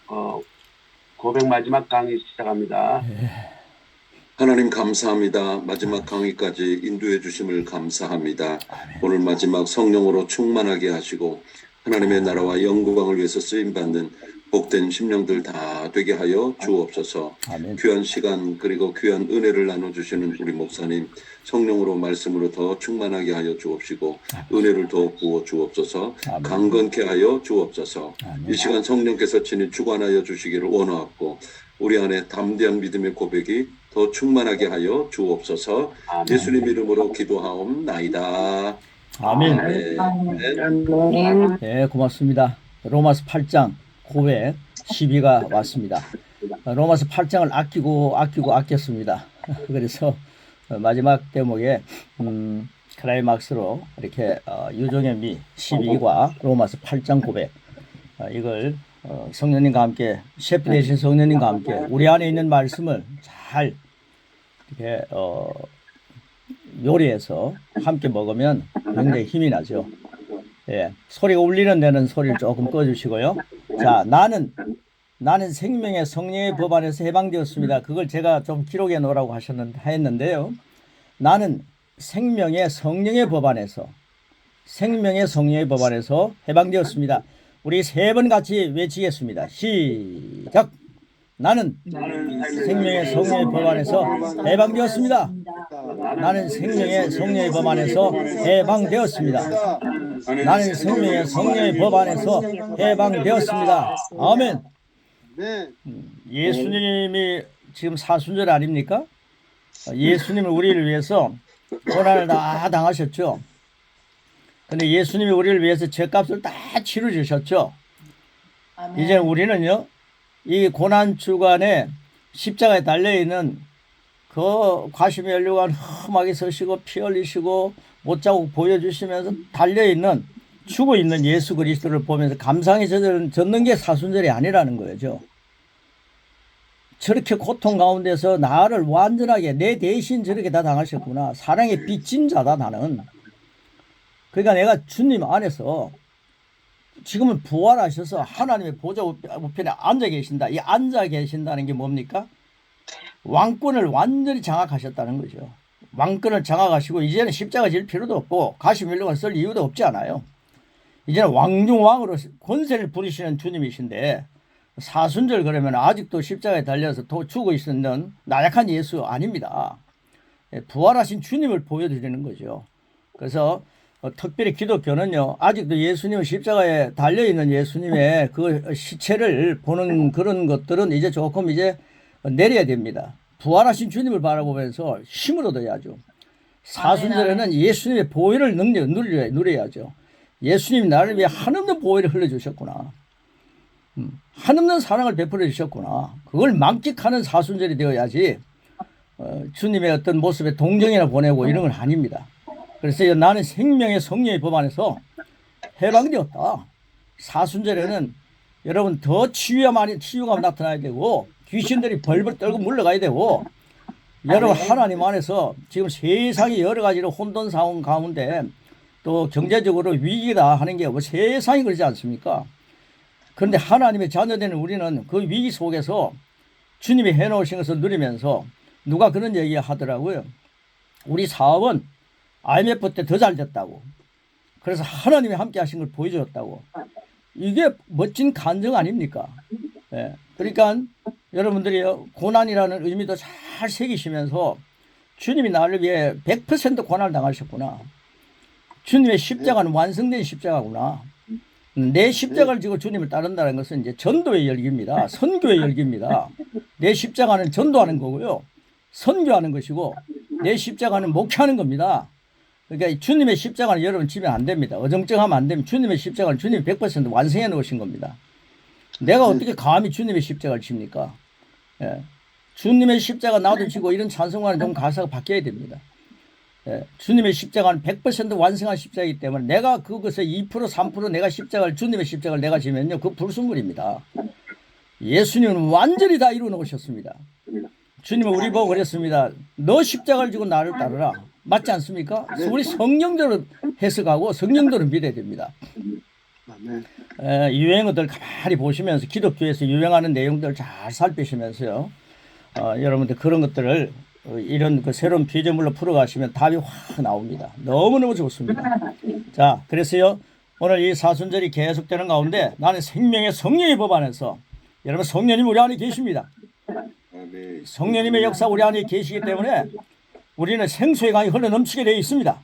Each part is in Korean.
어, 고백 마지막 강의 시작합니다. 하나님 감사합니다. 마지막 강의까지 인도해 주심을 감사합니다. 오늘 마지막 성령으로 충만하게 하시고 하나님의 나라와 영광을 위해서 쓰임받는 복된 심령들 다 되게 하여 주옵소서. 아멘. 귀한 시간 그리고 귀한 은혜를 나눠주시는 우리 목사님 성령으로 말씀으로 더 충만하게 하여 주옵시고 은혜를 더 부어 주옵소서. 아멘. 강건케 하여 주옵소서. 아멘. 이 시간 성령께서 친히 주관하여 주시기를 원하옵고 우리 안에 담대한 믿음의 고백이 더 충만하게 하여 주옵소서. 아멘. 예수님 이름으로 기도하옵나이다. 아멘. 아멘. 네, 고맙습니다. 로마서 8장 고백 12가 왔습니다. 로마서 8장을 아꼈습니다. 그래서 마지막 대목에 클라이막스로 이렇게 유종의 미 12과 로마서 8장 고백 이걸 성령님과 함께 셰프 되신 성령님과 함께 우리 안에 있는 말씀을 잘 이렇게 요리해서 함께 먹으면 굉장히 힘이 나죠. 예, 소리가 울리는 데는 소리를 조금 꺼주시고요. 자, 나는 생명의 성령의 법 안에서 해방되었습니다. 그걸 제가 좀 기록해 놓으라고 했는데요. 나는 생명의 성령의 법 안에서 해방되었습니다. 우리 세 번 같이 외치겠습니다. 시작. 나는 생명의 성령의 법 안에서 해방되었습니다. 나는 생명의 성령의 법 안에서 해방되었습니다. 나는 생명의 성령의 법 안에서 해방되었습니다. 아멘. 예수님이 지금 사순절 아닙니까? 예수님은 우리를 위해서 고난을 다 당하셨죠. 근데 예수님이 우리를 위해서 죄값을 다 치러 주셨죠. 이제 우리는요, 이 고난 주간에 십자가에 달려있는 그 가시며 연료관 험하게 서시고 피 흘리시고 못자국 보여주시면서 달려있는 죽어있는 예수 그리스도를 보면서 감상에 젖는 게 사순절이 아니라는 거죠. 저렇게 고통 가운데서 나를 완전하게 내 대신 저렇게 다 당하셨구나. 사랑의 빚진 자다 나는. 그러니까 내가 주님 안에서 지금은 부활하셔서 하나님의 보좌 우편에 앉아 계신다. 이 앉아 계신다는 게 뭡니까? 왕권을 완전히 장악하셨다는 거죠. 왕권을 장악하시고 이제는 십자가 질 필요도 없고 가시면류관 쓸 이유도 없지 않아요. 이제는 왕중왕으로 권세를 부리시는 주님이신데 사순절 그러면 아직도 십자가에 달려서 죽어 있는 나약한 예수 아닙니다. 부활하신 주님을 보여드리는 거죠. 그래서 특별히 기독교는요, 아직도 예수님 십자가에 달려있는 예수님의 그 시체를 보는 그런 것들은 이제 조금 이제 내려야 됩니다. 부활하신 주님을 바라보면서 힘을 얻어야죠. 사순절에는 예수님의 보혈을 누려야죠. 예수님이 나를 위해 한없는 보혈을 흘려주셨구나. 한없는 사랑을 베풀어 주셨구나. 그걸 만끽하는 사순절이 되어야지 주님의 어떤 모습에 동정이나 보내고 이런 건 아닙니다. 그래서 나는 생명의 성령의 법 안에서 해방되었다. 사순절에는 여러분 더 치유가 나타나야 되고 귀신들이 벌벌 떨고 물러가야 되고 여러분 하나님 안에서 지금 세상이 여러 가지로 혼돈 상황 가운데 또 경제적으로 위기다 하는 게 뭐 세상이 그러지 않습니까? 그런데 하나님의 자녀되는 우리는 그 위기 속에서 주님이 해놓으신 것을 누리면서 누가 그런 얘기 하더라고요. 우리 사업은 IMF 때 더 잘 됐다고. 그래서 하나님이 함께 하신 걸 보여줬다고. 이게 멋진 간증 아닙니까? 예. 그러니까 여러분들이 고난이라는 의미도 잘 새기시면서 주님이 나를 위해 100% 고난을 당하셨구나. 주님의 십자가는 완성된 십자가구나. 내 십자가를 지고 주님을 따른다는 것은 이제 전도의 열기입니다. 선교의 열기입니다. 내 십자가는 전도하는 거고요. 선교하는 것이고 내 십자가는 목회하는 겁니다. 그러니까 주님의 십자가는 여러분 지면 안 됩니다. 어정쩡하면 안 됩니다. 주님의 십자가는 주님이 100% 완성해 놓으신 겁니다. 내가 어떻게 감히 주님의 십자가를 칩니까? 예. 주님의 십자가 나도 지고 이런 찬송가는 좀 가사가 바뀌어야 됩니다. 예. 주님의 십자가는 100% 완성한 십자가이기 때문에 내가 그것에 2% 3% 내가 주님의 십자가를 내가 지면요. 그 불순물입니다. 예수님은 완전히 다 이루어 놓으셨습니다. 주님은 우리 보고 그랬습니다. 너 십자가를 지고 나를 따르라. 맞지 않습니까? 그래서 우리 성령대로 해석하고 성령대로 믿어야 됩니다. 유행어들 가만히 보시면서 기독교에서 유행하는 내용들 잘 살피시면서요. 여러분들 그런 것들을 이런 그 새로운 피조물로 풀어가시면 답이 확 나옵니다. 너무너무 좋습니다. 자, 그래서요. 오늘 이 사순절이 계속되는 가운데 나는 생명의 성령의 법 안에서 여러분 성령님 우리 안에 계십니다. 성령님의 역사 우리 안에 계시기 때문에 우리는 생수의 강이 흘러 넘치게 되어 있습니다.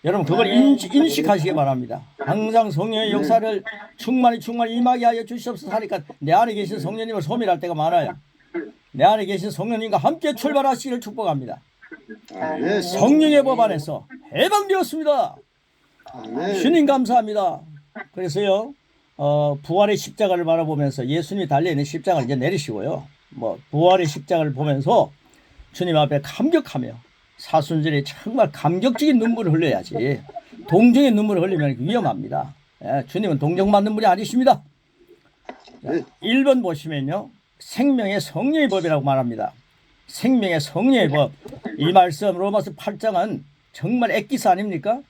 여러분 그걸 인식하시기 바랍니다. 항상 성령의 역사를 충만히 임하게 하여 주시옵소서 하니까 내 안에 계신 성령님을 소멸할 때가 많아요. 내 안에 계신 성령님과 함께 출발하시기를 축복합니다. 성령의 법 안에서 해방되었습니다. 주님 감사합니다. 그래서요 부활의 십자가를 바라보면서 예수님이 달려있는 십자가를 이제 내리시고요. 부활의 십자가를 보면서 주님 앞에 감격하며 사순절에 정말 감격적인 눈물을 흘려야지 동정의 눈물을 흘리면 위험합니다. 주님은 동정받는 분이 아니십니다. 1번 보시면요. 생명의 성령의 법이라고 말합니다. 생명의 성령의 법. 이 말씀 로마서 8장은 정말 엑기스 아닙니까?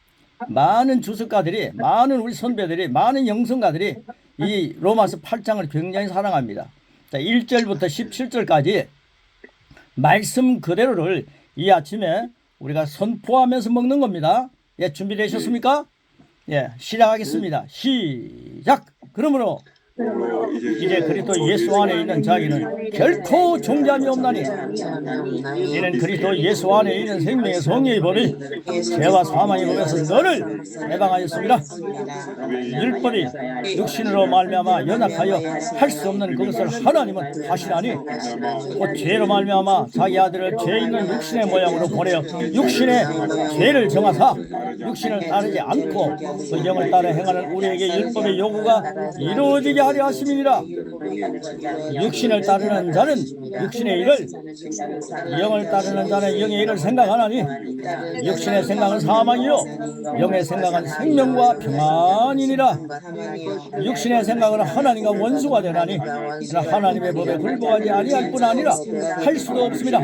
많은 주석가들이 많은 우리 선배들이 많은 영성가들이 이 로마서 8장을 굉장히 사랑합니다. 자, 1절부터 17절까지 말씀 그대로를 이 아침에 우리가 선포하면서 먹는 겁니다. 예, 준비되셨습니까? 예, 시작하겠습니다. 시작! 그러므로 이제 그리스도 예수 안에 있는 자기는 결코 존재함이 없나니 이는 그리스도 예수 안에 있는 생명의 성령의 법이 죄와 사망의 법에서 너를 해방하였습니다. 율법이 육신으로 말미암아 연약하여 할 수 없는 그것을 하나님은 하시나니 곧 죄로 말미암아 자기 아들을 죄 있는 육신의 모양으로 보내어 육신의 죄를 정하사 육신을 따르지 않고 그 영을 따라 행하는 우리에게 율법의 요구가 이루어지게 하려 하심이니라. 육신을 따르는 자는 육신의 일을, 영을 따르는 자는 영의 일을 생각하나니 육신의 생각은 사망이요 영의 생각은 생명과 평안이니라. 육신의 생각은 하나님과 원수가 되나니 하나님의 법에 불복하지 아니할 뿐 아니라 할 수도 없습니다.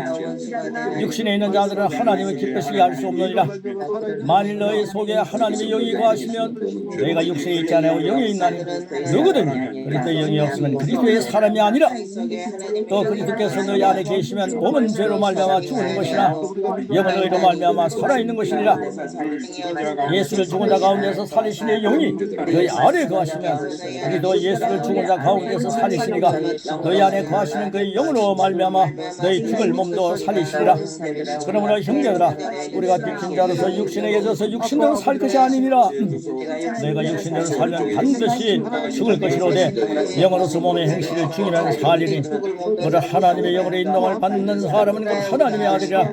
육신에 있는 자들은 하나님을 기쁘시게 할 수 없느니라. 만일 너희 속에 하나님의 영이 거하시면 너희가 육신에 있지 않고 영에 있나니 누구든지 그리스도의 영이 없으면 그리스도의 사람이 아니라. 또 그리스도께서 너희 안에 계시면 몸은 죄로 말미암아 죽은 것이나 영은 너희로 말미암아 살아있는 것이니라. 예수를 죽은 자 가운데서 살리시는 영이 너희 안에 거하시면 그리스도 예수를 죽은 자 가운데서 살리시니가 너희 안에 거하시는 그의 영으로 말미암아 너희 죽을 몸도 살리시리라. 그러므로 형제들아 우리가 비킨 자로서 육신에게 져서 육신대로 살 것이 아니니라. 너희가 육신대로 살면 반드시 죽을 것이로되 영으로서 몸의 행실을 죽이면 살리니 너를 하나님의 영으로 인도를 받는 사람은 곧 하나님의 아들이라.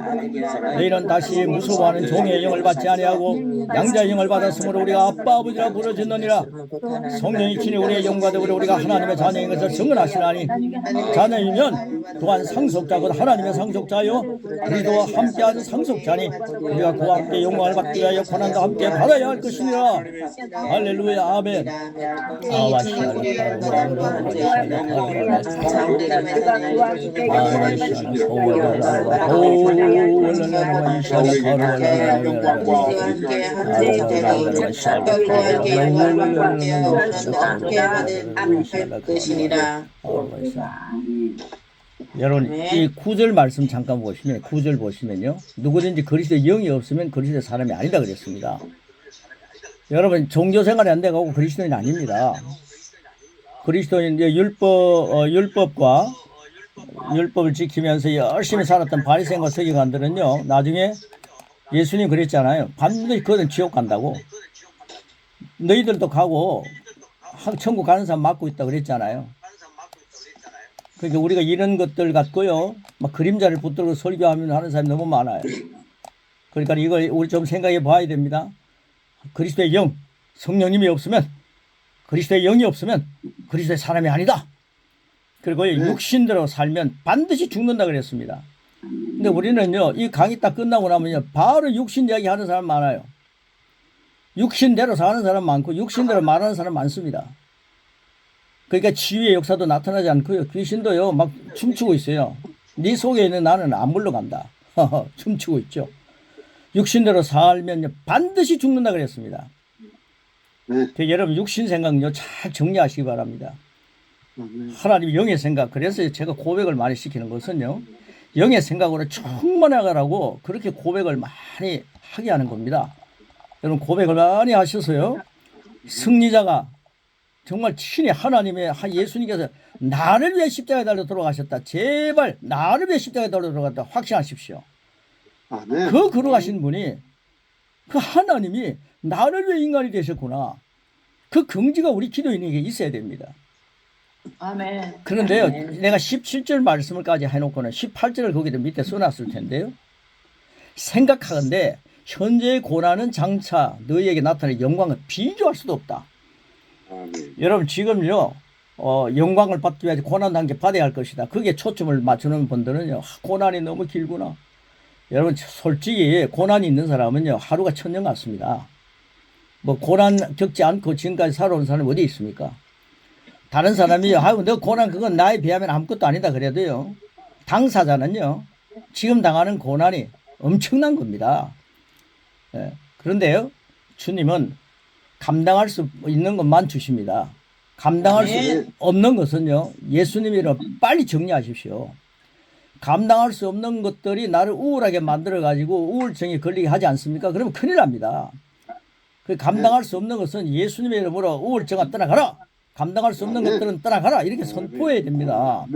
너희는 다시 무서워하는 종의 영을 받지 아니하고 양자의 영을 받았으므로 우리가 아빠 아버지라 부르짖느니라. 성령이 친히 우리의 영과 더불어 우리가 하나님의 자녀인 것을 증언하시나니 자녀이면 또한 상속자 곧 하나님의 상속자요 그리스도와 함께하는 상속자니 우리가 그와 함께 영광을 받기 위하여 고난도 함께 받아야 할 것이니라. 할렐루야 아멘. 여러분 이 9절 말씀 잠깐 보시면 9절 보시면요 누구든지 그리스도의 영이 없으면 그리스도의 사람이 아니다 그랬습니다. 여러분 종교 생활이 안 돼가고 그리스도인이 아닙니다. 그리스도인 율법과 율법을 지키면서 열심히 살았던 바리새인과 서기관들은요 나중에 예수님 그랬잖아요. 반드시 그들은 지옥 간다고. 너희들도 가고 천국 가는 사람 맡고 있다 그랬잖아요. 그러니까 우리가 이런 것들 갖고요 막 그림자를 붙들고 설교하면 하는 사람이 너무 많아요. 그러니까 이걸 우리 좀 생각해 봐야 됩니다. 그리스도의 영, 성령님이 없으면 그리스도의 영이 없으면 그리스도의 사람이 아니다. 그리고 육신대로 살면 반드시 죽는다 그랬습니다. 근데 우리는요 이 강의 딱 끝나고 나면요 바로 육신 이야기 하는 사람 많아요. 육신대로 사는 사람 많고 육신대로 말하는 사람 많습니다. 그러니까 치유의 역사도 나타나지 않고요 귀신도요 막 춤추고 있어요. 네 속에 있는 나는 안 물러간다. 춤추고 있죠. 육신대로 살면 반드시 죽는다 그랬습니다. 여러분 육신 생각요 잘 정리하시기 바랍니다. 하나님 영의 생각. 그래서 제가 고백을 많이 시키는 것은요, 영의 생각으로 충만하라고 그렇게 고백을 많이 하게 하는 겁니다. 여러분 고백을 많이 하셔서요, 승리자가 정말 친히 하나님의 예수님께서 나를 위해 십자가에 달려 돌아가셨다. 제발 나를 위해 십자가에 달려 돌아갔다 확신하십시오. 그 걸어가신 분이, 그 하나님이 나를 위해 인간이 되셨구나. 그 긍지가 우리 기도인에게 있어야 됩니다. 아멘. 그런데요, 내가 17절 말씀을까지 해놓고는 18절을 거기다 밑에 써놨을 텐데요. 생각하건대 현재의 고난은 장차 너희에게 나타날 영광을 비교할 수도 없다. 여러분 지금요, 영광을 받기 위해서 고난 단계 받아야 할 것이다. 그게 초점을 맞추는 분들은요, 고난이 너무 길구나. 여러분 솔직히 고난이 있는 사람은요, 하루가 천년 같습니다. 뭐 고난 겪지 않고 지금까지 살아온 사람이 어디 있습니까? 다른 사람이 아유 너 고난 그건 나에 비하면 아무것도 아니다 그래도요, 당사자는요 지금 당하는 고난이 엄청난 겁니다. 예. 그런데요 주님은 감당할 수 있는 것만 주십니다. 감당할 수 없는 것은요 예수님이로 빨리 정리하십시오. 감당할 수 없는 것들이 나를 우울하게 만들어 가지고 우울증이 걸리게 하지 않습니까? 그러면 큰일 납니다. 그 감당할 수 없는 것은 예수님의 이름으로 우울증아 떠나가라. 감당할 수 없는 것들은 떠나가라. 이렇게 선포해야 됩니다.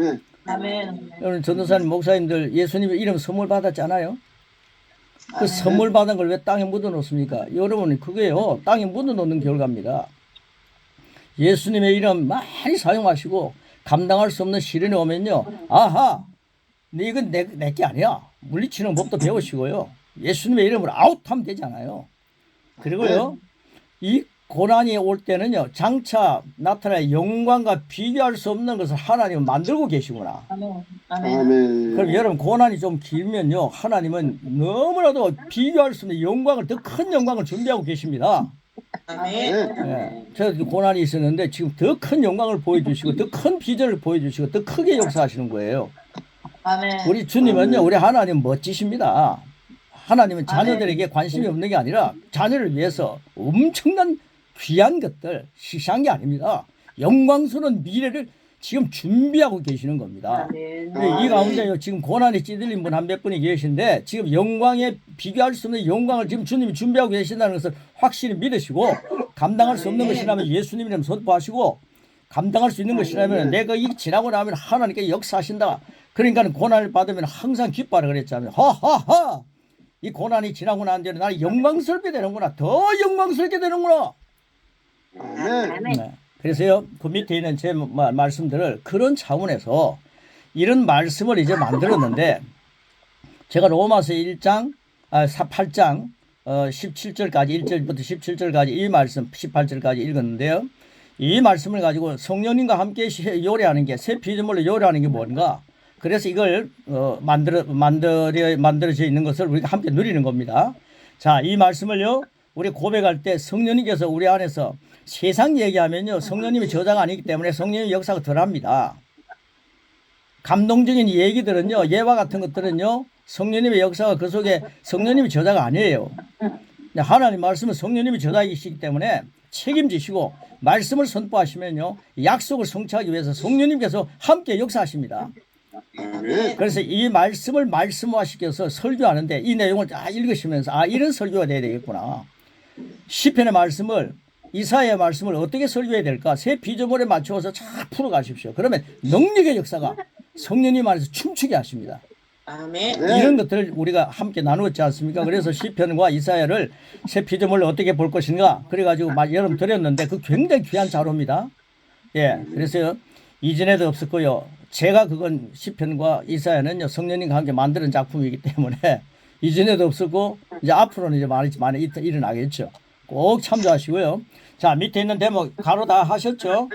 아멘. 여러분 전도사님 목사님들 예수님의 이름 선물 받았잖아요. 그 선물 받은 걸 왜 땅에 묻어 놓습니까? 여러분 그게요 땅에 묻어 놓는 결과입니다. 예수님의 이름 많이 사용하시고 감당할 수 없는 시련이 오면요, 아하 이건 내게 아니야. 물리치는 법도 배우시고요, 예수님의 이름으로 아웃하면 되잖아요. 그리고요 이 고난이 올 때는요 장차 나타날 영광과 비교할 수 없는 것을 하나님은 만들고 계시구나. 아멘. 그럼 여러분 고난이 좀 길면요 하나님은 너무나도 비교할 수 없는 영광을, 더 큰 영광을 준비하고 계십니다. 아멘. 예, 저도 고난이 있었는데 지금 더 큰 영광을 보여주시고 더 큰 비전을 보여주시고 더 크게 역사하시는 거예요. 아멘. 우리 주님은요, 우리 하나님 멋지십니다. 하나님은 자녀들에게 관심이 없는 게 아니라 자녀를 위해서 엄청난 귀한 것들 시시한 게 아닙니다. 영광스러운 미래를 지금 준비하고 계시는 겁니다. 이 가운데요 지금 고난에 찌들린 분 한 몇 분이 계신데 지금 영광에 비교할 수 없는 영광을 지금 주님이 준비하고 계신다는 것을 확실히 믿으시고, 감당할 수 없는 것이라면 예수님이라면 선포하시고, 감당할 수 있는 것이라면 내가 이 지나고 나면 하나님께 역사하신다. 그러니까 고난을 받으면 항상 기뻐하라 그랬잖아요. 하하하, 이 고난이 지나고 난 뒤에 나는 영광스럽게 되는구나. 더 영광스럽게 되는구나. 네. 그래서요 그 밑에 있는 제 말씀들을 그런 차원에서 이런 말씀을 이제 만들었는데, 제가 로마서 8장 17절까지 1절부터 17절까지 이 말씀 18절까지 읽었는데요, 이 말씀을 가지고 성령님과 함께 요리하는 게, 새 피조물로 요리하는 게 뭔가, 그래서 이걸 만들어져 있는 것을 우리가 함께 누리는 겁니다. 자, 이 말씀을요 우리 고백할 때 성령님께서 우리 안에서, 세상 얘기하면요 성령님이 저자가 아니기 때문에 성령의 역사가 덜합니다. 감동적인 얘기들은요, 예와 같은 것들은요 성령님의 역사가 그 속에, 성령님이 저자가 아니에요. 하나님 말씀은 성령님이 저자이시기 때문에 책임지시고 말씀을 선포하시면요 약속을 성취하기 위해서 성령님께서 함께 역사하십니다. 그래서 이 말씀을 말씀화시켜서 설교하는데 이 내용을 읽으시면서 이런 설교가 돼야 되겠구나. 시편의 말씀을, 이사야의 말씀을 어떻게 설교해야 될까? 새 피조물에 맞추어서 잘 풀어가십시오. 그러면 능력의 역사가 성령님 안에서 춤추게 하십니다. 아멘. 이런 것들을 우리가 함께 나누었지 않습니까? 그래서 시편과 이사야를 새 피조물을 어떻게 볼 것인가 그래가지고 여러분 드렸는데 그 굉장히 귀한 자료입니다. 예, 그래서 이전에도 없었고요. 제가 그건 시편과 이사야는요 성령님과 함께 만드는 작품이기 때문에 이전에도 없었고 이제 앞으로는 이제 많이 일어나겠죠. 꼭 참조하시고요. 자, 밑에 있는 대목 가로 다 하셨죠?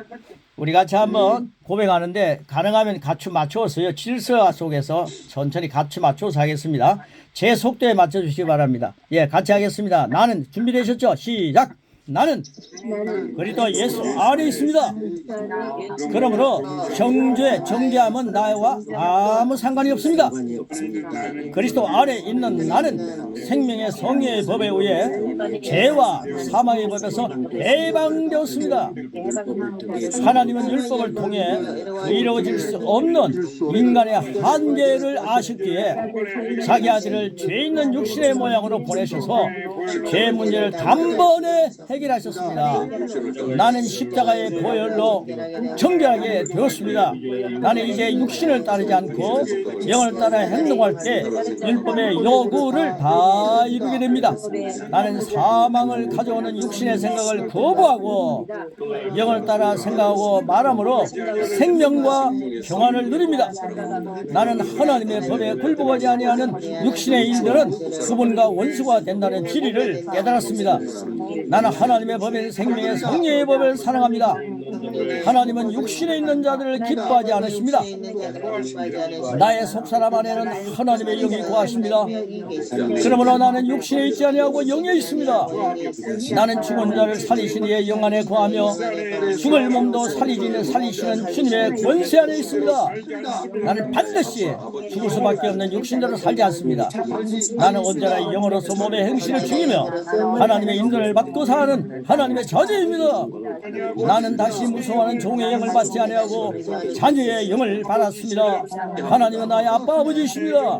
우리 같이 한번 고백하는데 가능하면 같이 맞추어서요 질서 속에서 천천히 같이 맞춰서 하겠습니다. 제 속도에 맞춰주시기 바랍니다. 예, 같이 하겠습니다. 나는 준비되셨죠? 시작. 나는 그리스도 예수 안에 있습니다. 그러므로 정죄, 정죄함은 나와 아무 상관이 없습니다. 그리스도 안에 있는 나는 생명의 성령의 법에 의해 죄와 사망의 법에서 해방되었습니다. 하나님은 율법을 통해 이루어질 수 없는 인간의 한계를 아셨기에 자기 아들을 죄 있는 육신의 모양으로 보내셔서 죄 문제를 단번에 해결하셨습니다. 나는 십자가의 보혈로 정결하게 되었습니다. 나는 이제 육신을 따르지 않고 영을 따라 행동할 때 율법의 요구를 다 이루게 됩니다. 나는 사망을 가져오는 육신의 생각을 거부하고 영을 따라 생각하고 말함으로 생명과 평안을 누립니다. 나는 하나님의 법에 굴복하지 아니하는 육신의 일들은 그분과 원수가 된다는 진리를 깨달았습니다. 나는 하나님의 법인 생명의 성령의 법을 사랑합니다. 하나님은 육신에 있는 자들을 기뻐하지 않으십니다. 나의 속사람 안에는 하나님의 영이 거하십니다. 그러므로 나는 육신에 있지 아니하고 영에 있습니다. 나는 죽은 자를 살리신 이의 영 안에 거하며 죽을 몸도 살리시는 주님의 권세 안에 있습니다. 나는 반드시 죽을 수밖에 없는 육신대로 살지 않습니다. 나는 언제나 영으로서 몸의 행실을 죽이며 하나님의 인도를 받고 사는 하나님의 자녀입니다. 나는 다시 무서워하는 종의 영을 받지 아니하고 자녀의 영을 받았습니다. 하나님은 나의 아빠 아버지이십니다.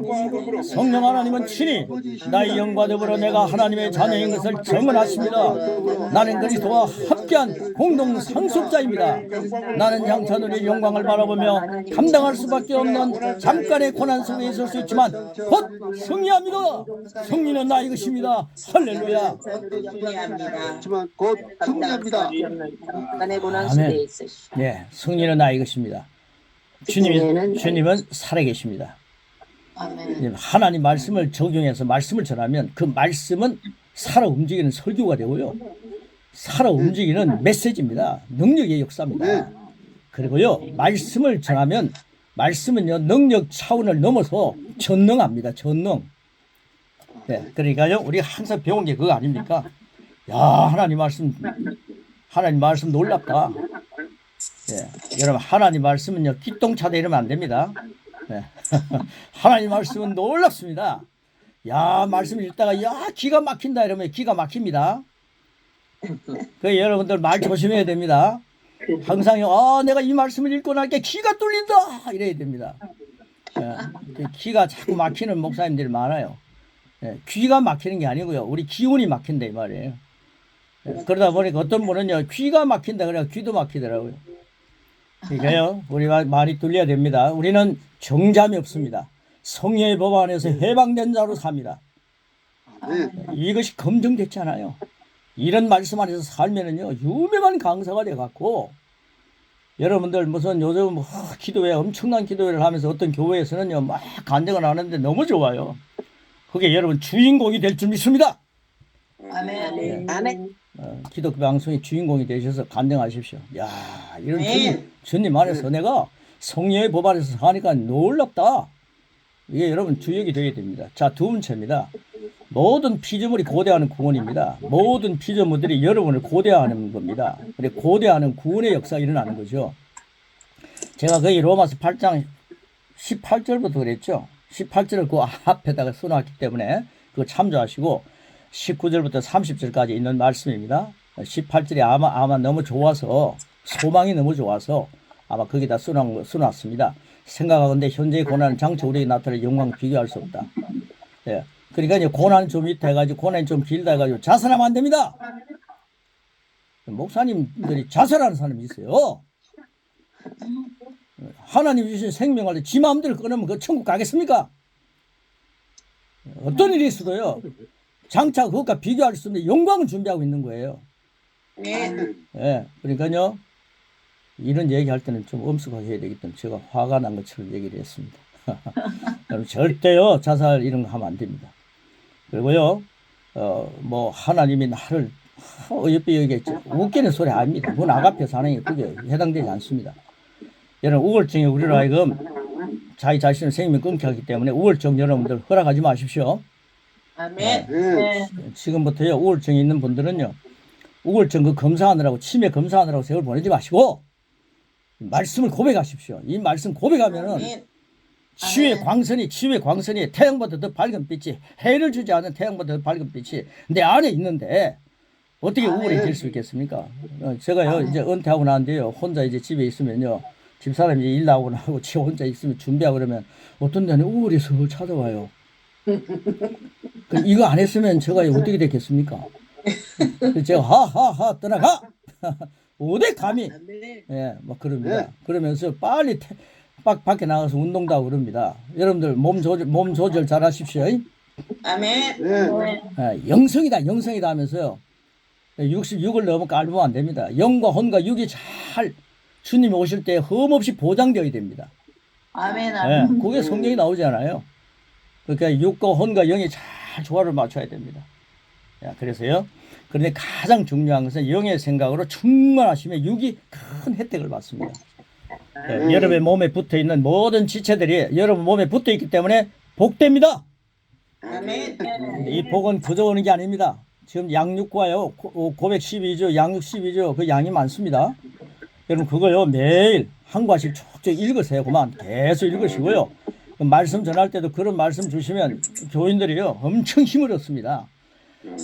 성령 하나님은 친히 나의 영과 더불어 내가 하나님의 자녀인 것을 증언하십니다. 나는 그리스도와 함께한 공동 상속자입니다. 나는 장차 누릴 영광을 바라보며 감당할 수밖에 없는 잠깐의 고난 속에 있을 수 있지만 곧 승리합니다. 승리는 나의 것입니다. 할렐루야. 하지만 곧 승리합니다. 아멘. 네, 승리는 나의 것입니다. 주님은 살아계십니다. 하나님 말씀을 적용해서 말씀을 전하면 그 말씀은 살아 움직이는 설교가 되고요. 살아 움직이는 메시지입니다. 능력의 역사입니다. 그리고요, 말씀을 전하면 말씀은요, 능력 차원을 넘어서 전능합니다. 전능. 네, 그러니까요, 우리가 항상 배운 게 그거 아닙니까? 야, 하나님 말씀 놀랍다. 네, 여러분, 하나님 말씀은요, 기똥차다 이러면 안 됩니다. 네. 하나님 말씀은 놀랍습니다. 야, 말씀 읽다가 야, 기가 막힌다 이러면 기가 막힙니다. 그 여러분들 말 조심해야 됩니다. 항상 내가 이 말씀을 읽고 나니까 기가 뚫린다 이래야 됩니다. 기가 자꾸 막히는 목사님들이 많아요. 귀가 막히는 게 아니고요, 우리 기운이 막힌다 이 말이에요. 그러다 보니까 어떤 분은요, 귀가 막힌다 그래야 귀도 막히더라고요. 그러니까요, 우리가 말이 뚫려야 됩니다. 우리는 정잠이 없습니다. 성령의 법 안에서 해방된 자로 삽니다. 이것이 검증됐잖아요. 이런 말씀 안에서 살면은요, 유명한 강사가 돼갖고, 여러분들 무슨 요즘 기도회, 엄청난 기도회를 하면서 어떤 교회에서는요, 막 간증을 하는데 너무 좋아요. 그게 여러분 주인공이 될 줄 믿습니다. 아멘. 아멘. 기독교 방송의 주인공이 되셔서 간증하십시오. 야, 이런 주님 안에서 내가 성령의 법 안에서 사니까 놀랍다. 이게 여러분 주역이 되게 됩니다. 자, 두 번째입니다. 모든 피조물이 고대하는 구원입니다. 모든 피조물들이 여러분을 고대하는 겁니다. 그리고 고대하는 구원의 역사가 일어나는 거죠. 제가 거의 로마서 8장 18절부터 그랬죠. 18절을 그 앞에다가 써놨기 때문에 그거 참조하시고 19절부터 30절까지 있는 말씀입니다. 18절이 아마 너무 좋아서, 소망이 너무 좋아서 아마 거기다 써놨습니다. 생각하건대 현재의 고난은 장차 우리에게 나타날 영광 비교할 수 없다. 예. 그러니까 이제 고난이 좀 있다 해가지고, 고난이 좀 길다 해가지고 자살하면 안 됩니다. 목사님들이 자살하는 사람이 있어요. 하나님 주신 생명을 때 지 마음대로 끊으면 그 천국 가겠습니까? 어떤 일이 있어도요, 장차 그것과 비교할 수 없는 영광을 준비하고 있는 거예요. 예, 그러니까요, 이런 얘기할 때는 좀 엄숙하게 해야 되기 때문에 제가 화가 난 것처럼 얘기를 했습니다. 여러분, 절대요, 자살 이런 거 하면 안 됩니다. 그리고요, 뭐, 하나님이 나를 어여삐 여기겠죠. 웃기는 소리 아닙니다. 문 앞에서 하는 게 그게 해당되지 않습니다. 여러분, 우울증이 우리로 하여금 자기 자신의 생명을 끊게 하기 때문에 우울증 여러분들 허락하지 마십시오. 아멘. 지금부터요, 우울증이 있는 분들은요, 우울증 그 검사하느라고 치매 검사하느라고 세월 보내지 마시고 말씀을 고백하십시오. 이 말씀 고백하면은 아멘. 치유의 광선이 태양보다 더 밝은 빛이 해를 주지 않은 태양보다 더 밝은 빛이 내 안에 있는데 어떻게 우울해질 수 있겠습니까? 제가요 이제 은퇴하고 나는데요 혼자 이제 집에 있으면요 집사람이 일 나오고 나고 지 혼자 있으면 준비하고 그러면 어떤 날은 우울이 슬슬 찾아와요. 이거 안 했으면 제가 어떻게 됐겠습니까? 제가 하하하 떠나가 어디 감히 아멘. 예, 뭐 그럽니다. 그러면서 빨리 밖에 나가서 운동도 하고 그럽니다. 여러분들 몸 조절 잘 하십시오. 아멘. 예, 영성이다 하면서요. 66을 너무 깔보면 안 됩니다. 영과 혼과 육이 잘 주님이 오실 때 흠없이 보장되어야 됩니다. 아멘. 예, 그게 성경이 나오잖아요. 그러니까 육과 혼과 영이 잘 조화를 맞춰야 됩니다. 야, 그래서요. 그런데 가장 중요한 것은 영의 생각으로 충만하시면 육이 큰 혜택을 받습니다. 예, 여러분의 몸에 붙어 있는 모든 지체들이 여러분 몸에 붙어 있기 때문에 복됩니다. 아멘. 이 복은 그저 오는 게 아닙니다. 지금 양육과요, 고백 12조, 양육 12조, 그 양이 많습니다. 여러분, 그거요, 매일 한 과씩 쭉쭉 읽으세요. 그만 계속 읽으시고요. 그 말씀 전할 때도 그런 말씀 주시면 교인들이요, 엄청 힘을 얻습니다.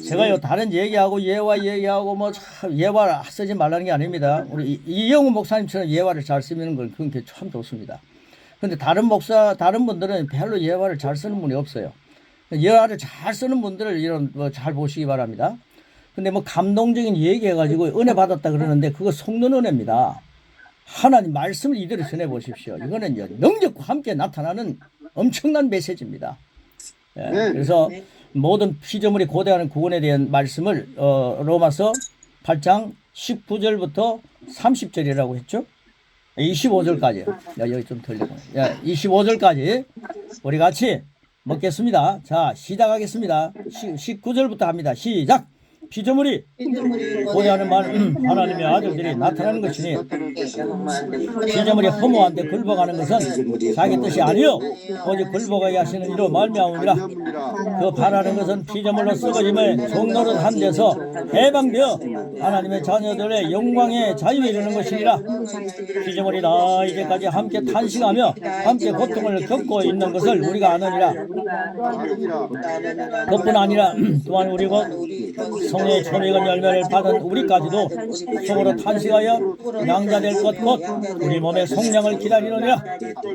제가요, 다른 얘기하고 예화 얘기하고 뭐 예화 쓰지 말라는 게 아닙니다. 우리 이영우 목사님처럼 예화를 잘 쓰면 그건 참 좋습니다. 근데 다른 분들은 별로 예화를 잘 쓰는 분이 없어요. 예화를 잘 쓰는 분들을 이런 잘 보시기 바랍니다. 근데 뭐 감동적인 얘기 해가지고 은혜 받았다 그러는데 그거 속는 은혜입니다. 하나님 말씀을 이대로 전해 보십시오. 이거는요, 능력과 함께 나타나는 엄청난 메시지입니다. 예, 그래서 모든 피조물이 고대하는 구원에 대한 말씀을 로마서 8장 19절부터 30절이라고 했죠. 25절까지. 여기 좀 틀리고. 25절까지 우리 같이 먹겠습니다. 자, 시작하겠습니다. 19절부터 합니다. 시작. 피조물이 고대하는 하나님의 아들들이 나타나는 것이니 피조물이 허무한데 굴복하는 것은 자기 뜻이 아니요 오직 굴복하게 하시는 이로 말미암으니라. 그 바라는 것은 피조물로 썩어짐에 종노릇 한 데서 해방되어 하나님의 자녀들의 영광에 자유에 이르는 것이니라. 피조물이 다 이제까지 함께 탄식하며 함께 고통을 겪고 있는 것을 우리가 아느니라. 그뿐 아니라 또한 우리 곧 성의 초미건 열매를 받은 우리까지도 속으로 탄식하여 낭자될 것 곧 우리 몸의 속량을 기다리느니라.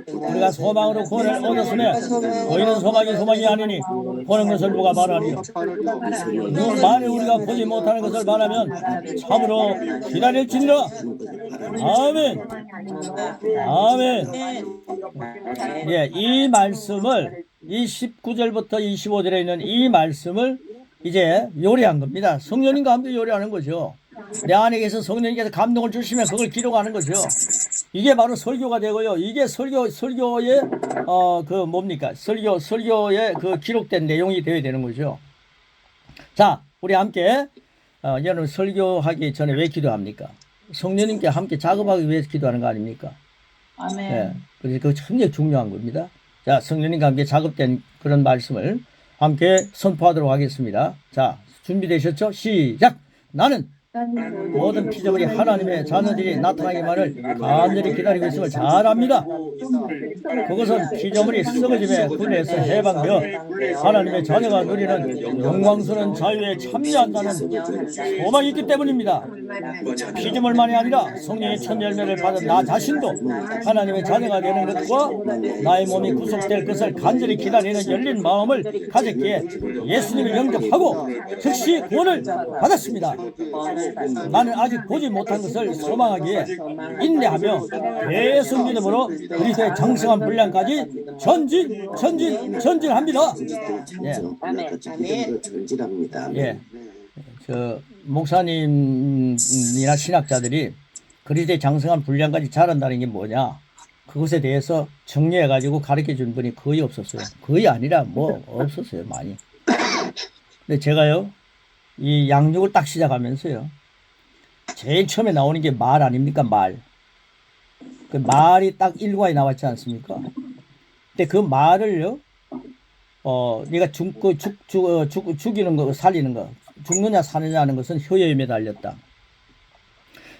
우리가 소망으로 구원을 얻었으며 보이는 소망이 아니니 보는 것을 누가 말하리요. 만일 우리가 보지 못하는 것을 말하면 참으로 기다릴지니라. 아멘. 아멘. 예, 이 말씀을 이 19절부터 25절에 있는 이 말씀을 이제 요리한 겁니다. 성령님과 함께 요리하는 거죠. 내 안에 계신 성령님께서 감동을 주시면 그걸 기록하는 거죠. 이게 바로 설교가 되고요. 이게 설교의 그 뭡니까? 설교의 그 기록된 내용이 되어야 되는 거죠. 자, 우리 함께 여러분 설교하기 전에 왜 기도합니까? 성령님께 함께 작업하기 위해서 기도하는 거 아닙니까? 아멘. 예, 그래서 그거 굉장히 중요한 겁니다. 자, 성령님과 함께 작업된 그런 말씀을 함께 선포하도록 하겠습니다. 자, 준비되셨죠? 시작! 나는 모든 피조물이 하나님의 자녀들이 나타나기만을 간절히 기다리고 있음을 잘 압니다. 그것은 피조물이 썩어짐에 군에서 해방되어 하나님의 자녀가 누리는 영광스러운 자유에 참여한다는 소망이 있기 때문입니다. 피조물만이 아니라 성령의 첫 열매를 받은 나 자신도 하나님의 자녀가 되는 것과 나의 몸이 구속될 것을 간절히 기다리는 열린 마음을 가졌기에 예수님을 영접하고 즉시 구원을 받았습니다. 나는 아직 보지 못한 것을 소망하기에 인내하며 계속 믿음으로 그리스도의 장성한 분량까지 전진합니다. 예. 저 목사님이나 신학자들이 그리스도의 장성한 분량까지 자란다는 게 뭐냐? 그것에 대해서 정리해 가지고 가르쳐 준 분이 거의 없었어요. 거의 아니라 뭐 없었어요, 많이. 근데 제가요, 이 양육을 딱 시작하면서요, 제일 처음에 나오는 게 말 아닙니까? 말. 그 말이 딱 일과에 나왔지 않습니까? 근데 그 말을요, 네가 죽이는 거, 살리는 거, 죽느냐 사느냐 하는 것은 혀에 매달렸다.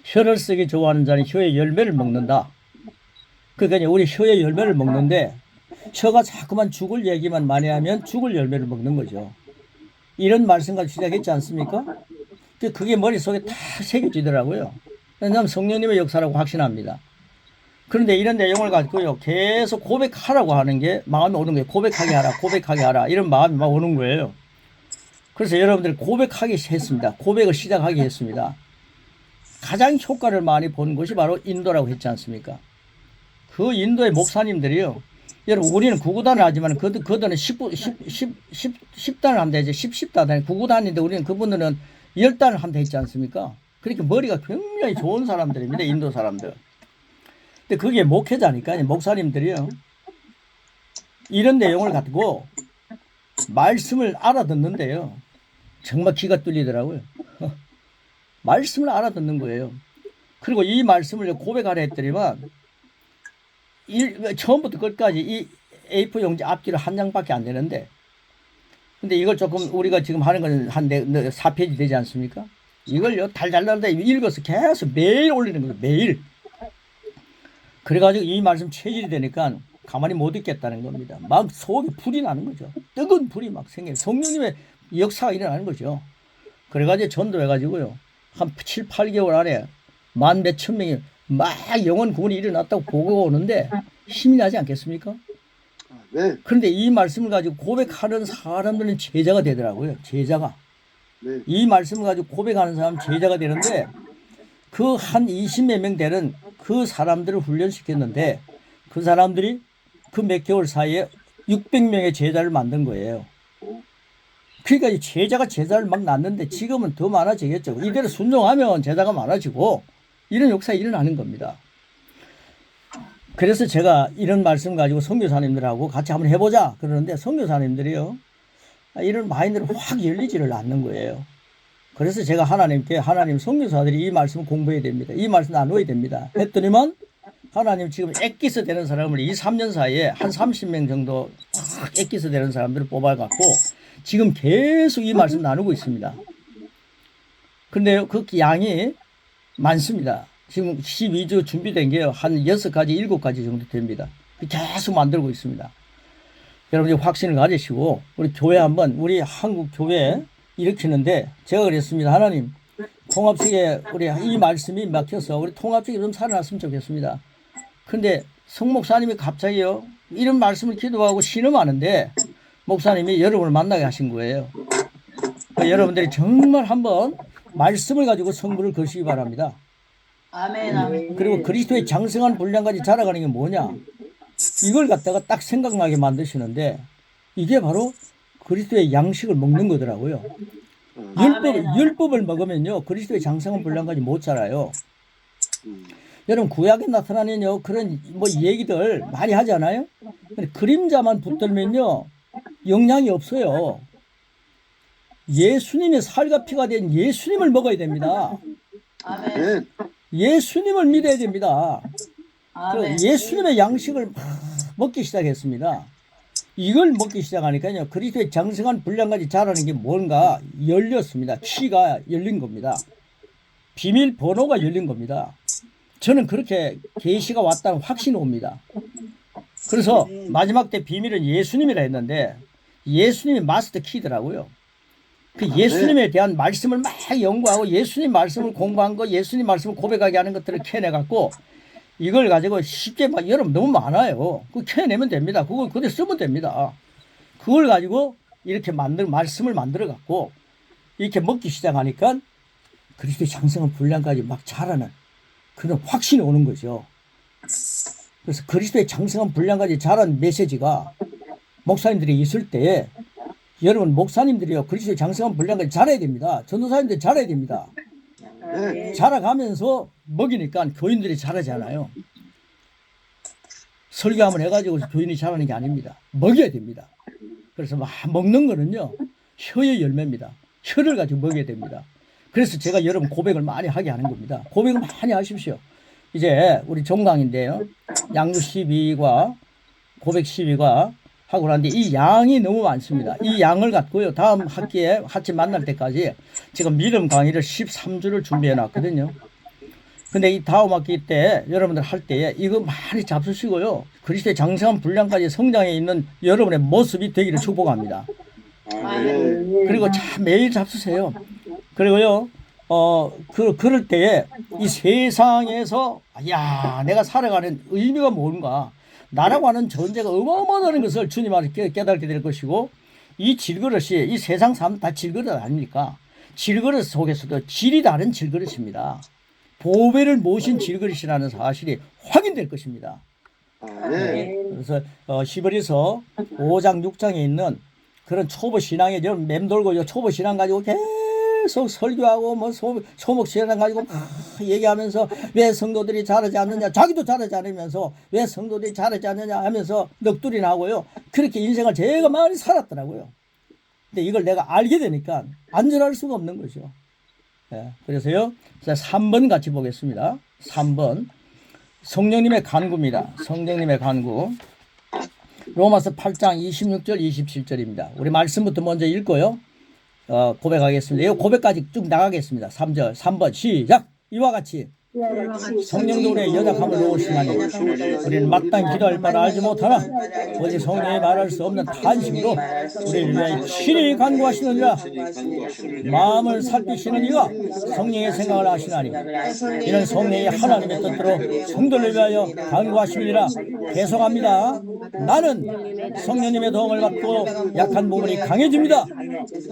혀를 쓰기 좋아하는 자는 혀의 열매를 먹는다. 그러니까 우리 혀의 열매를 먹는데 혀가 자꾸만 죽을 얘기만 많이 하면 죽을 열매를 먹는 거죠. 이런 말씀까지 시작했지 않습니까? 그게 머릿속에 다 새겨지더라고요. 왜냐하면 성령님의 역사라고 확신합니다. 그런데 이런 내용을 가지고요, 계속 고백하라고 하는 게 마음이 오는 거예요. 고백하게 하라, 고백하게 하라. 이런 마음이 막 오는 거예요. 그래서 여러분들 고백하기 했습니다. 고백을 시작하게 했습니다. 가장 효과를 많이 본 것이 바로 인도라고 했지 않습니까? 그 인도의 목사님들이요. 여러분, 우리는 구구단을 하지만 그들은 10단을 한다 했지. 10단을. 구구단인데 우리는 그분들은 10단을 한다 했지 않습니까? 그러니까 머리가 굉장히 좋은 사람들입니다. 인도 사람들. 근데 그게 목회자니까 목사님들이요. 이런 내용을 가지고 말씀을 알아듣는데요. 정말 귀가 뚫리더라고요. 말씀을 알아듣는 거예요. 그리고 이 말씀을 고백하려 했더니만 처음부터 끝까지 이 A4 용지 앞뒤로 한 장밖에 안 되는데, 근데 이걸 조금 우리가 지금 하는 건 한 4페이지 되지 않습니까? 이걸요 달달달달 읽어서 계속 매일 올리는 거예요. 매일. 그래가지고 이 말씀 체질이 되니까 가만히 못 있겠다는 겁니다. 막 속에 불이 나는 거죠. 뜨거운 불이 막 생겨요. 성령님의 역사가 일어나는 거죠. 그래가지고 전도해가지고요. 한 7, 8개월 안에 만 몇천 명이 막 영혼 구원이 일어났다고 보고가 오는데 힘이 나지 않겠습니까? 네. 그런데 이 말씀을 가지고 고백하는 사람들은 제자가 되더라고요. 제자가. 네. 이 말씀을 가지고 고백하는 사람은 제자가 되는데 그 한 20몇 명 되는 그 사람들을 훈련시켰는데 그 사람들이 그 몇 개월 사이에 600명의 제자를 만든 거예요. 그러니까 이 제자를 막 낳는데 지금은 더 많아지겠죠. 이대로 순종하면 제자가 많아지고 이런 역사가 일어나는 겁니다. 그래서 제가 이런 말씀 가지고 선교사님들하고 같이 한번 해보자 그러는데 선교사님들이요, 이런 마인드를 확 열리지를 않는 거예요. 그래서 제가 하나님께 하나님 선교사들이 이 말씀을 공부해야 됩니다. 이 말씀 나눠야 됩니다. 했더니만 하나님 지금 엑기스 되는 사람을 2, 3년 사이에 한 30명 정도 확 엑기스 되는 사람들을 뽑아갖고 지금 계속 이 말씀 나누고 있습니다. 근데요, 그 양이 많습니다. 지금 12주 준비된 게 한 6가지, 7가지 정도 됩니다. 계속 만들고 있습니다. 여러분이 확신을 가지시고 우리 교회 한번, 우리 한국 교회 일으키는데 제가 그랬습니다. 하나님, 통합식에 우리 이 말씀이 막혀서 우리 통합식이 좀 살아났으면 좋겠습니다. 근데 성 목사님이 갑자기요, 이런 말씀을 기도하고 신음하는데 목사님이 여러분을 만나게 하신 거예요. 그러니까 여러분들이 정말 한번 말씀을 가지고 성부를 거시기 바랍니다. 아멘, 아멘. 그리고 그리스도의 장성한 분량까지 자라가는 게 뭐냐? 이걸 갖다가 딱 생각나게 만드시는데 이게 바로 그리스도의 양식을 먹는 거더라고요. 율법을 먹으면요, 그리스도의 장성한 분량까지 못 자라요. 여러분, 구약에 나타나는 그런 얘기들 많이 하잖아요. 근데 그림자만 붙들면요, 영향이 없어요. 예수님의 살과 피가 된 예수님을 먹어야 됩니다. 아멘. 예수님을 믿어야 됩니다. 아멘. 예수님의 양식을 막 먹기 시작했습니다. 이걸 먹기 시작하니까요, 그리스도의 장성한 분량까지 자라는 게 뭔가 열렸습니다. 키가 열린 겁니다. 비밀 번호가 열린 겁니다. 저는 그렇게 계시가 왔다는 확신이 옵니다. 그래서 마지막 때 비밀은 예수님이라 했는데 예수님이 마스터 키더라고요. 그 예수님에 대한 말씀을 막 연구하고 예수님 말씀을 공부한 거, 예수님 말씀을 고백하게 하는 것들을 캐내갖고 이걸 가지고 쉽게 여러분 너무 많아요. 그거 캐내면 됩니다. 그걸 그대로 쓰면 됩니다. 그걸 가지고 이렇게 말씀을 만들어갖고 이렇게 먹기 시작하니까 그리스도의 장성한 분량까지 막 자라는 그런 확신이 오는 거죠. 그래서 그리스도의 장성한 분량까지 자란 메시지가 목사님들이 있을 때에 여러분, 목사님들이요, 그리스도의 장성한 분량까지 자라야 됩니다. 전도사님들 자라야 됩니다. 자라가면서 먹이니까 교인들이 자라잖아요. 설교 한번 해가지고 교인이 자라는 게 아닙니다. 먹여야 됩니다. 그래서 막 먹는 거는요, 혀의 열매입니다. 혀를 가지고 먹여야 됩니다. 그래서 제가 여러분 고백을 많이 하게 하는 겁니다. 고백을 많이 하십시오. 이제 우리 종강인데요, 양주 12과 고백 12과 하고 하는데 이 양이 너무 많습니다. 이 양을 갖고요. 다음 학기에 같이 만날 때까지 지금 믿음 강의를 13주를 준비해 놨거든요. 근데 이 다음 학기 때 여러분들 할 때에 이거 많이 잡수시고요. 그리스도의 장성한 분량까지 성장해 있는 여러분의 모습이 되기를 축복합니다. 그리고 참 매일 잡수세요. 그리고요, 그럴 때에 이 세상에서, 야, 내가 살아가는 의미가 뭔가, 나라고 하는 존재가 어마어마하다는 것을 주님 안에 깨닫게 될 것이고, 이 질그릇이, 이 세상 사람 다 질그릇 아닙니까? 질그릇 속에서도 질이 다른 질그릇입니다. 보배를 모신 질그릇이라는 사실이 확인될 것입니다. 그래서 히브리서 5장 6장에 있는 그런 초보 신앙에 좀 맴돌고 초보 신앙 가지고 계속 설교하고 뭐 소목 신앙 가지고 막 얘기하면서 왜 성도들이 잘하지 않느냐, 자기도 잘하지 않으면서 왜 성도들이 잘하지 않느냐 하면서 넋두리 나고요. 그렇게 인생을 제가 많이 살았더라고요. 근데 이걸 내가 알게 되니까 안절할 수가 없는 거죠. 예, 그래서요, 자, 3번 같이 보겠습니다. 3번. 성령님의 간구입니다. 성령님의 간구. 로마서 8장 26절 27절입니다. 우리 말씀부터 먼저 읽고요. 고백하겠습니다. 이 고백까지 쭉 나가겠습니다. 3절, 3번 시작. 이와 같이 성령도 우리의 연약함을 도우시나니 우리는 마땅히 기도할 바를 알지 못하나 오직 성령이 말할 수 없는 탄식으로 우리를 위하여 친히 간구하시느니라. 마음을 살피시는 이가 성령의 생각을 하시나니 이는 성령이 하나님의 뜻대로 성도를 위하여 간구하심이니라. 계속합니다. 나는 성령님의 도움을 받고 약한 부분이 강해집니다.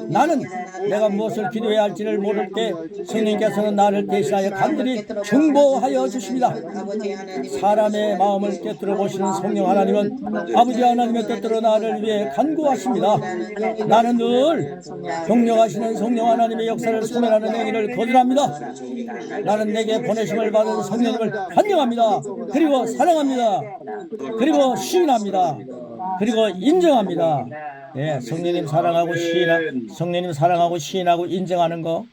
나는 내가 무엇을 기도해야 할지를 모를 때 성령께서는 나를 대신하여 간절히 중보하여 주십니다. 사람의 마음을 꿰뚫어 보시는 성령 하나님은 아버지 하나님의 뜻대로 나를 위해 간구하십니다. 나는 늘 경영하시는 성령 하나님의 역사를 소멸하는 행위를 거절합니다. 나는 내게 보내심을 받은 성령님을 환영합니다. 그리고 사랑합니다. 그리고 시인합니다. 그리고 인정합니다. 예, 성령님 사랑하고 성령님 사랑하고 시인하고 인정하는 거,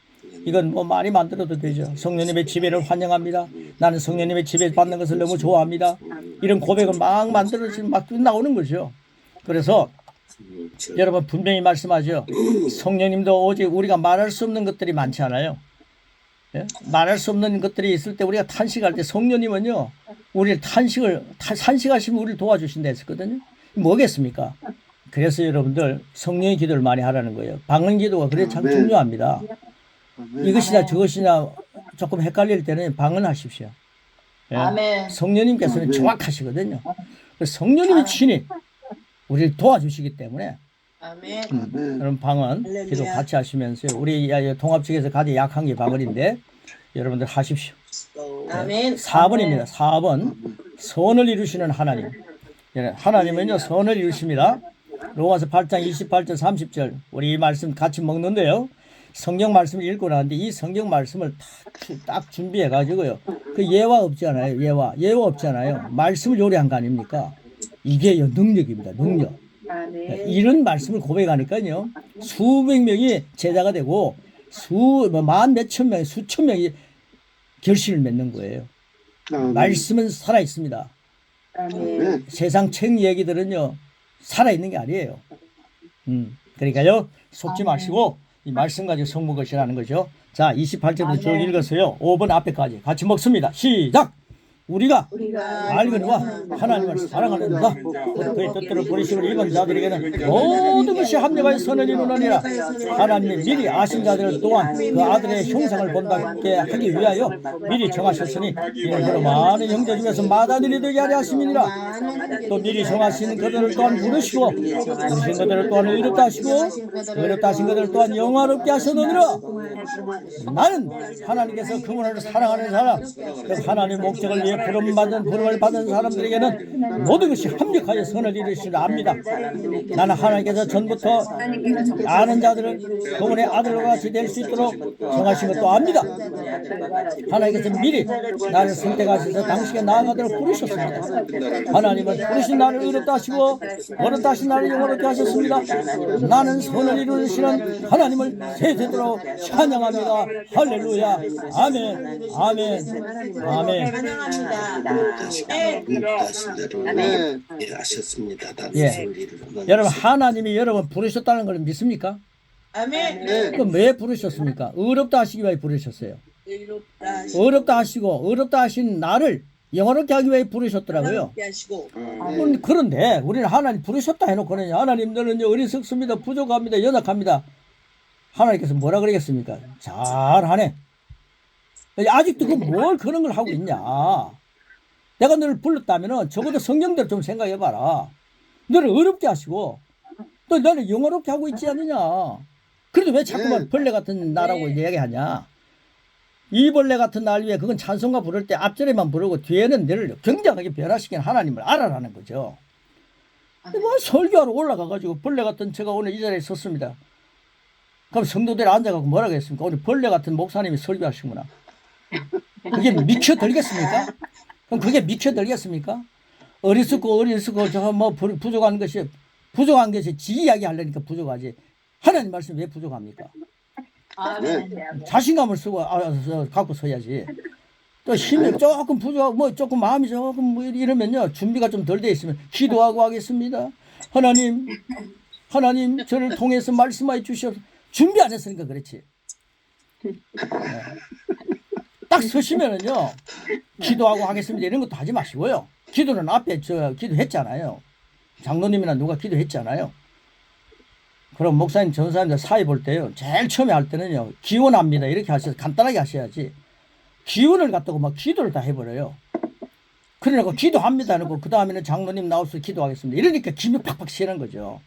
이건 뭐 많이 만들어도 되죠. 성령님의 지배를 환영합니다. 나는 성령님의 지배 받는 것을 너무 좋아합니다. 이런 고백을 막 만들어지면 막 나오는 거죠. 그래서 여러분 분명히 말씀하죠. 성령님도 오직 우리가 말할 수 없는 것들이 많지 않아요. 예? 말할 수 없는 것들이 있을 때 우리가 탄식할 때 성령님은요, 우리를 탄식하시면 우리를 도와주신다 했었거든요. 뭐겠습니까? 그래서 여러분들 성령의 기도를 많이 하라는 거예요. 방언 기도가 그래 참 중요합니다. 이것이나 저것이나 조금 헷갈릴 때는 방언하십시오. 예. 성령님께서는 정확하시거든요. 성령님이 친히 우리를 도와주시기 때문에 여러분 방언 기도 같이 하시면서 우리 통합 측에서 가장 약한 게 방언인데 여러분들 하십시오. 4번입니다. 4번. 선을 이루시는 하나님. 하나님은요 선을 이루십니다. 로마서 8장 28절 30절 우리 이 말씀 같이 먹는데요. 성경 말씀을 읽고 나는데 이 성경 말씀을 딱 준비해 가지고요. 그 예화 없잖아요. 예화 없잖아요. 말씀을 요리한 거 아닙니까? 이게 능력입니다. 능력. 이런 말씀을 고백하니까요. 수백 명이 제자가 되고 만 몇천 명, 수천 명이 결실을 맺는 거예요. 말씀은 살아 있습니다. 세상 책 얘기들은요 살아 있는 게 아니에요. 그러니까요 속지 마시고 이 말씀 가지고 성부 것이라는 거죠. 자, 28절부터 쭉 읽었어요. 5번 앞에까지 같이 먹습니다. 시작! 우리가 알거니와 하나님을 사랑하는가 그의 뜻대로 부르심을 입은 자들에게는 모든 것이 합력하여 선을 이루느니라. 하나님이 미리 아신 자들을 또한 그 아들의 형상을 본받게 하기 위하여 미리 정하셨으니 이는 그로 많은 형제 중에서 맏아들이 되게 하려 하심이니라. 또 미리 정하신 그들을 또한 부르시고 부르신 그들을 또한 의롭다 하시고 의롭다 하신 그들을 또한 영화롭게 하셨느니라. 나는 하나님께서 그분을 사랑하는 사람, 하나님의 목적을 위해 부름을 받은 사람들에게는 모든 것이 합력하여 선을 이루시라 합니다. 나는 하나님께서 전부터 아는 자들을 그분의 아들과 같이 될 수 있도록 정하신 것도 압니다. 하나님께서 미리 나를 선택하셔서 당신께 나아가도록 부르셨습니다. 하나님은 부르신 나를 의롭다 하시고 어렵다 하신 나를 영원롭게 하셨습니다. 나는 선을 이루시는 하나님을 세세대로 찬양합니다. 할렐루야. 아멘. 아멘. 아멘. 아멘. 하셨습니다. 예. 여러분 하나님이 여러분 부르셨다는 걸 믿습니까? 아멘. 그럼 왜 부르셨습니까? 어렵다 하시기 위해 부르셨어요. 어렵다 하시고 어렵다 하신 나를 영화롭게 하기 위해 부르셨더라고요. 그런데 우리는 하나님 부르셨다 해놓고는 하나님 너는 어리석습니다. 부족합니다. 연약합니다. 하나님께서 뭐라 그러겠습니까? 잘하네. 아직도 뭘 그런 걸 하고 있냐. 내가 너를 불렀다면 적어도 성경대로 좀 생각해봐라. 너를 어렵게 하시고 또 너를 영어롭게 하고 있지 않느냐. 그래도 왜 자꾸만 벌레 같은 나라고 이야기하냐. 이 벌레 같은 날 위에 그건 찬송가 부를 때 앞절에만 부르고 뒤에는 너를 굉장하게 변화시킨 하나님을 알아라는 거죠. 뭐 설교하러 올라가가지고 벌레 같은 제가 오늘 이 자리에 섰습니다. 그럼 성도들 앉아가고 뭐라고 했습니까? 오늘 벌레 같은 목사님이 설교하시구나. 그게 미쳐들겠습니까? 그럼 그게 미쳐들겠습니까? 어리석고 저거 뭐 부족한 것이 지 이야기 하려니까 부족하지. 하나님 말씀 왜 부족합니까? 자신감을 갖고 서야지. 또 힘이 조금 부족하고 조금 마음이 조금 이러면요 준비가 좀 덜 돼 있으면 기도하고 하겠습니다. 하나님 저를 통해서 말씀하여 주시옵소서. 준비 안 했으니까 그렇지. 네. 딱 서시면은요 기도하고 하겠습니다 이런 것도 하지 마시고요. 기도는 앞에 기도했잖아요. 장로님이나 누가 기도했잖아요. 그럼 목사님 전사님들 사회 볼 때요 제일 처음에 할 때는요 기원합니다 이렇게 하셔서 간단하게 하셔야지 기원을 갖다고 막 기도를 다 해버려요. 그러니까 기도합니다 하고 그 다음에는 장로님 나와서 기도하겠습니다 이러니까 김이 팍팍 새는 거죠.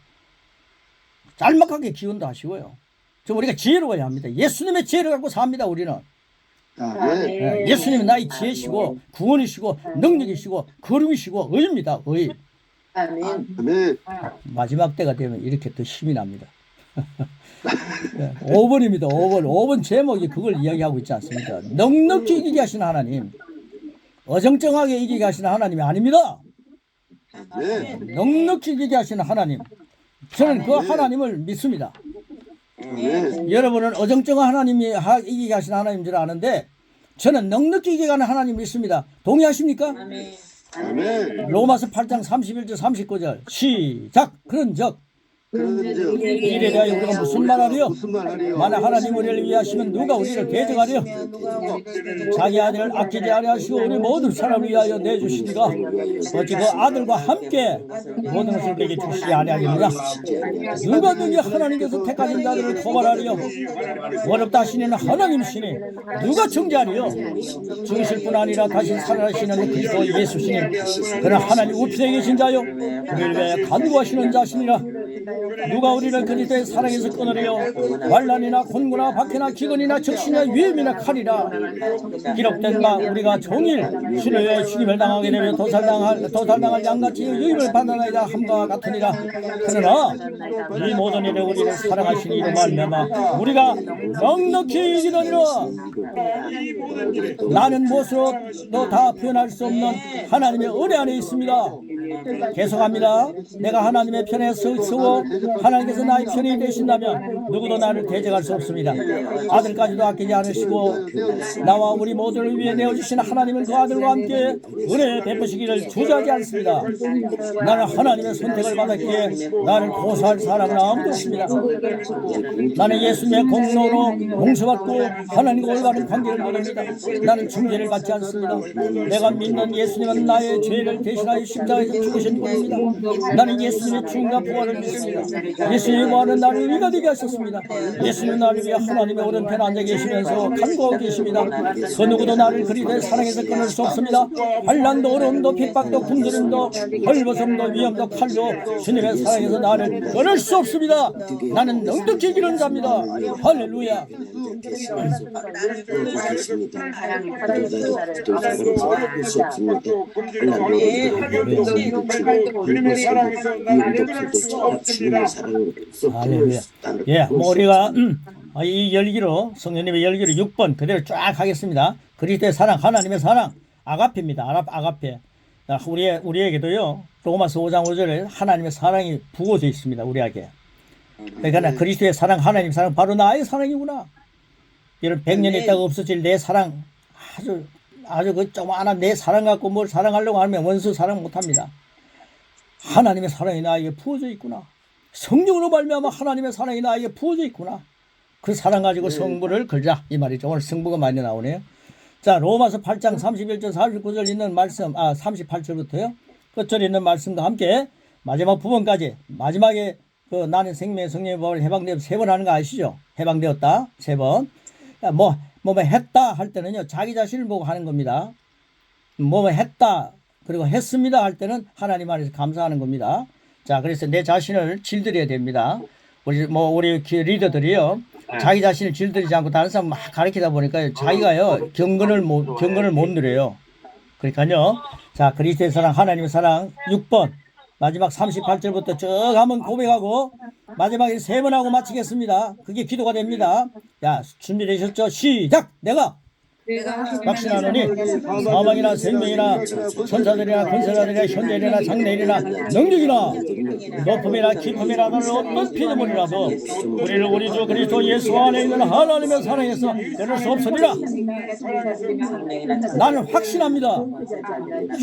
짤막하게 기원도 하시고요. 좀 우리가 지혜로워야 합니다. 예수님의 지혜를 갖고 삽니다 우리는. 네, 예수님은 나의 지혜시고 구원이시고 능력이시고 거룩이시고 의입니다. 의. 아멘. 마지막 때가 되면 이렇게 또 힘이 납니다. 5번입니다. 5번 제목이 그걸 이야기하고 있지 않습니까? 넉넉히 이기게 하시는 하나님. 어정쩡하게 이기게 하시는 하나님이 아닙니다. 넉넉히 이기게 하시는 하나님. 저는 그 하나님을 믿습니다. 여러분은 어정쩡한 하나님이 이기게 하시는 하나님인 줄 아는데 저는 넉넉히 이기게 하는 하나님 믿습니다. 동의하십니까? 로마서 8장 31절 39절 시작. 그런즉 이래 대하여 우리가 무슨 말하리요? 만약 하나님 우리를 위하시면 누가 우리를 대적하리요? 자기 아들을 아끼지 아니하시고 우리 모든 사람을 위하여 내주시니가 어찌 그 아들과 함께 모든 것을 내게 주시지 아니하겠느냐? 누가 너희 하나님께서 택하신 자들을 고발하리요? 어렵다 하시는 하나님이시니 누가 정죄하리요? 죽으실 뿐 아니라 다시 살아나시는 그리스도 예수시니 그는 하나님 우편에 계신 자요 우리를 위하여 간구하시는 자시니라. 누가 우리를 그리스도의 사랑에서 끊으리요? 환난이나 곤고나 박해나 기근이나 적신이나 위험이나 칼이라. 기록된 바 우리가 종일 주를 위해 죽임을 당하게 되며 도살당할 양같이 유임을 받아나이다 함과 같으니라. 그러나 이 모든 일에 우리를 사랑하시니 이로 말미암아 우리가 넉넉히 이기느니라. 나는 무엇으로도 다 표현할 수 없는 하나님의 은혜 안에 있습니다. 계속합니다. 내가 하나님의 편에 서고 하나님께서 나의 편이 되신다면 누구도 나를 대적할 수 없습니다. 아들까지도 아끼지 않으시고 나와 우리 모두를 위해 내어주신 하나님을 그 아들과 함께 은혜 베푸시기를 주저하지 않습니다. 나는 하나님의 선택을 받았기에 나를 고소할 사람은 아무도 없습니다. 나는 예수님의 공로로 용서받고 하나님과 올바른 관계를 누립니다. 나는 중죄를 받지 않습니다. 내가 믿는 예수님은 나의 죄를 대신하여 십자가에서 죽으신 분입니다. 나는 예수님의 죽음과 부활을 믿습니다. 예수님의 부활은 나를 의가 되게 하셨습니다. 예수님은 나를 위해 하나님의 오른편에 앉아 계시면서 간구하고 계십니다. 그 누구도 나를 그리스도의 사랑에서 끊을 수 없습니다. 환난도 어려움도 핍박도 굶주림도 헐벗음도 위험도 칼도 주님의 사랑에서 나를 끊을 수 없습니다. 나는 넉넉히 이기는 자입니다. 할렐루야. 할렐루야. 예, 뭐 우리가 이 열기로 성령님의 열기로 6번 그대로 쫙 하겠습니다. 그리스도의 사랑, 하나님의 사랑, 아가페입니다. 아가페. 우리에게도요. 로마서 5장 5절에 하나님의 사랑이 부어져 있습니다. 우리에게. 그러니까 그리스도의 사랑, 하나님의 사랑 바로 나의 사랑이구나. 이런 100년 있다가 없어질 내 사랑 아주 그 조그마한 내 사랑 갖고 뭘 사랑하려고 하면 원수 사랑 못합니다. 하나님의 사랑이 나에게 부어져 있구나. 성령으로 말미암아 하나님의 사랑이 나에게 부어져 있구나. 그 사랑 가지고 성부를 걸자 이 말이죠. 오늘 성부가 많이 나오네요. 자, 로마서 8장 31절 49절 있는 말씀, 38절부터요. 끝절에 있는 말씀과 함께 마지막 부분까지, 마지막에 그 나는 생명의 성령의 법을 해방되어 3번 하는 거 아시죠? 해방되었다 3번. 뭐 했다 할 때는요, 자기 자신을 보고 하는 겁니다. 뭐 했다 그리고 했습니다 할 때는 하나님 안에서 감사하는 겁니다. 자, 그래서 내 자신을 질드려야 됩니다. 우리 리더들이요, 자기 자신을 질드리지 않고 다른 사람 막 가르치다 보니까 자기가요 경건을 못 누려요. 그러니까요, 자, 그리스도의 사랑, 하나님의 사랑 6번 마지막 38절부터 쭉 한번 고백하고 마지막에 3번 하고 마치겠습니다. 그게 기도가 됩니다. 자, 준비되셨죠? 시작! 내가 확신하노니 사망이나 생명이나 천사들이나 권세자들이나 현재일이나 장래일이나 능력이나 높음이나 깊음이나 다른 어떤 피조물이라도 우리를 우리 주 그리스도 예수 안에 있는 하나님의 사랑에서 끊을 수 없으리라. 나는 확신합니다.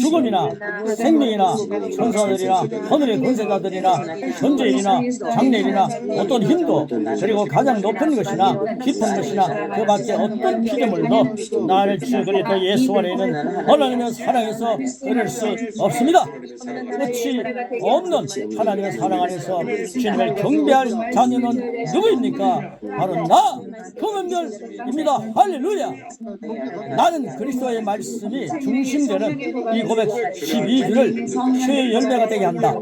죽음이나 생명이나 천사들이나 하늘의 권세자들이나 현재일이나 장래일이나 어떤 힘도, 그리고 가장 높은 것이나 깊은 것이나 그 밖에 어떤 피조물도 나를 주 그리스도 예수 안에 있는 하나님의 사랑에서 끊을 수 없습니다. 끝이 없는 하나님의 사랑 안에서 주님을 경배할 자녀는 누구입니까? 바로 나 금은별입니다. 할렐루야. 나는 그리스도의 말씀이 중심되는 이 고백 12주를 최의 열매가 되게 한다.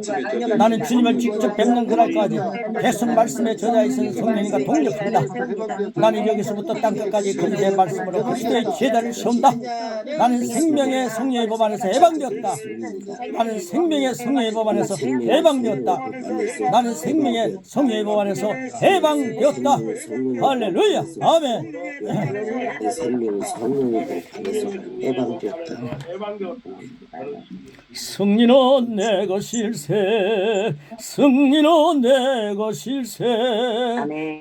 나는 주님을 직접 뵙는 그날까지 계속 말씀에 저자에 있는 성령님과 동력합니다. 나는 여기서부터 땅끝까지 그리스도의 말씀으로 그리스도의 제자를 세운다. 나는 생명의 성령의 법 안에서 해방되었다. 나는 생명의 성령의 법 안에서 해방되었다. 나는 생명의 성령의 법 안에서 해방되었다. 할렐루야. 아멘. 생명의 성령의 법 안에서 해방되었다. 승리는 내 것일세, 승리는 내 것일세,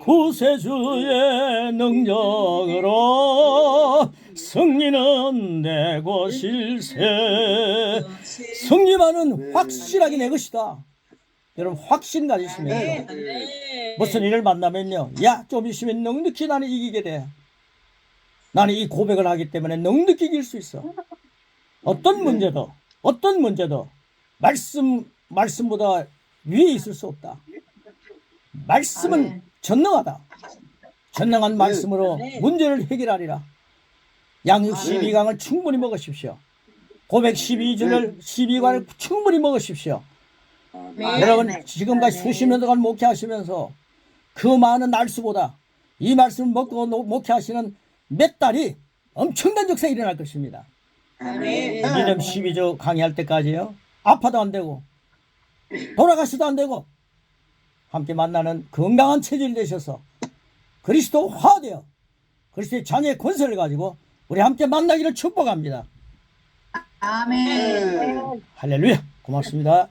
구세주의 능력으로 승리는 내 것일세. 승리만은 확실하게 내 것이다. 여러분, 확신 가지시면요, 무슨 일을 만나면요, 야, 좀 있으면 넉넉히 나는 이기게 돼. 나는 이 고백을 하기 때문에 넉넉히 이길 수 있어. 어떤 문제도 말씀보다 위에 있을 수 없다. 말씀은 전능하다. 전능한 말씀으로 문제를 해결하리라. 양육 12강을 충분히 먹으십시오. 고백 12강을 충분히 먹으십시오. 여러분, 지금까지 수십 년 동안 목회하시면서 그 많은 날수보다 이 말씀을 먹고 목회하시는 몇 달이 엄청난 역사가 일어날 것입니다. 믿음 12조 강의할 때까지요, 아파도 안 되고 돌아가시도 안 되고 함께 만나는 건강한 체질이 되셔서 그리스도화되어 그리스도의 자녀의 권세를 가지고 우리 함께 만나기를 축복합니다. 아멘. 할렐루야. 고맙습니다.